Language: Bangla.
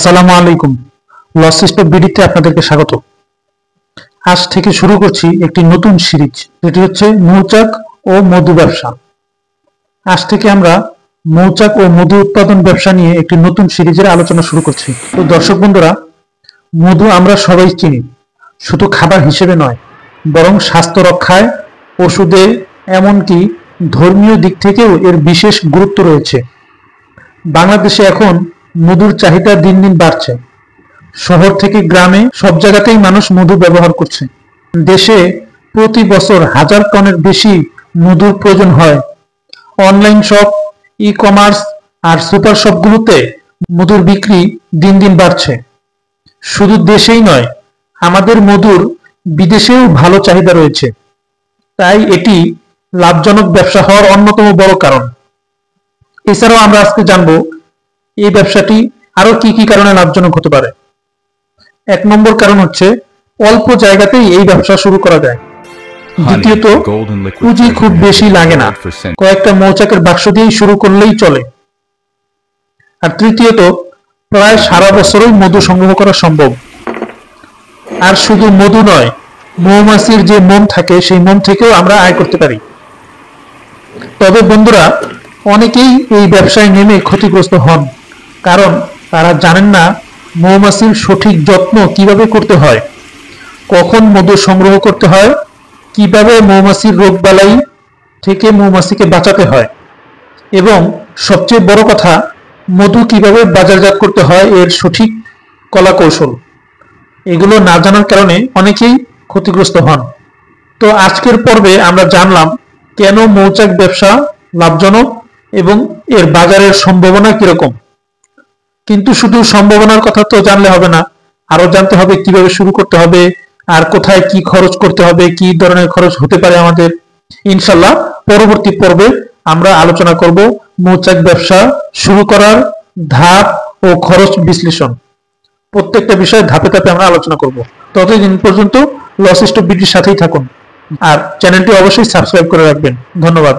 আসসালামু আলাইকুম। লস স্টপ বিডিতে আপনাদেরকে স্বাগত। আজ থেকে শুরু করছি একটি নতুন সিরিজ, যেটি হচ্ছে মৌচাক ও মধু ব্যবসা। আজ থেকে আমরা মৌচাক ও মধু উৎপাদন ব্যবসা নিয়ে একটি নতুন সিরিজের আলোচনা শুরু করছি। তো দর্শক বন্ধুরা, মধু আমরা সবাই চিনি, শুধু খাবার হিসেবে নয়, বরং স্বাস্থ্য রক্ষায়, ওষুধে, এমনকি ধর্মীয় দিক থেকেও এর বিশেষ গুরুত্ব রয়েছে। বাংলাদেশে এখন মধুর চাহিদা দিন দিন বাড়ছে। শহর থেকে গ্রামে সব জায়গাতেই মানুষ মধু ব্যবহার করছে। দেশে প্রতি বছর 1000 টনের বেশি মধুর প্রয়োজন হয়। অনলাইন শপ, ই কমার্স আর সুপার শপগুলোতে মধুর বিক্রি দিন দিন বাড়ছে। শুধু দেশেই নয়, আমাদের মধুর বিদেশেও ভালো চাহিদা রয়েছে। তাই এটি লাভজনক ব্যবসা হওয়ার অন্যতম বড় কারণ। এছাড়াও আমরা আজকে জানবো এই ব্যবসাটি আরো কি কি কারণে লাভজনক হতে পারে। 1 নম্বর কারণ হচ্ছে অল্প জায়গাতেই এই ব্যবসা শুরু করা যায়। দ্বিতীয়ত, পুঁজি খুব বেশি লাগে না, কয়েকটা মৌচাকের বাক্স দিয়েই শুরু করলেই চলে। আর তৃতীয়ত, প্রায় সারা বছরই মধু সংগ্রহ করা সম্ভব। আর শুধু মধু নয়, মৌমাছির যে মোম থাকে সেই মোম থেকেও আমরা আয় করতে পারি। তবে বন্ধুরা, অনেকেই এই ব্যবসায় নেমে ক্ষতিগ্রস্ত হন, কারণ তারা জানেন না মৌমাছির সঠিক যত্ন কিভাবে করতে হয়, কখন মধু সংগ্রহ করতে হয়, কিভাবে মৌমাছির রোগবালাই থেকে মৌমাছিকে বাঁচাতে হয়, এবং সবচেয়ে বড় কথা, মধু কিভাবে বাজারজাত করতে হয় এর সঠিক কলা কৌশল। এগুলো না জানার কারণে অনেকেই ক্ষতিগ্রস্ত হন। তো আজকের পর্বে আমরা জানলাম কেন মৌচাক ব্যবসা লাভজনক এবং এর বাজারের সম্ভাবনা কিরকম। কিন্তু শুধু সম্ভাবনার কথা তো জানলে হবে না, আরো জানতে হবে কিভাবে শুরু করতে হবে, আর কোথায় কি খরচ করতে হবে, কি ধরনের খরচ হতে পারে আমাদের। ইনশাল্লাহ পরবর্তী পর্বে আমরা আলোচনা করব মৌচাক ব্যবসা শুরু করার ধাপ ও খরচ বিশ্লেষণ। প্রত্যেকটা বিষয়ে ধাপে ধাপে আমরা আলোচনা করব। ততদিন পর্যন্ত লস স্টপ বিডির সাথেই থাকুন আর চ্যানেলটি অবশ্যই সাবস্ক্রাইব করে রাখবেন। ধন্যবাদ।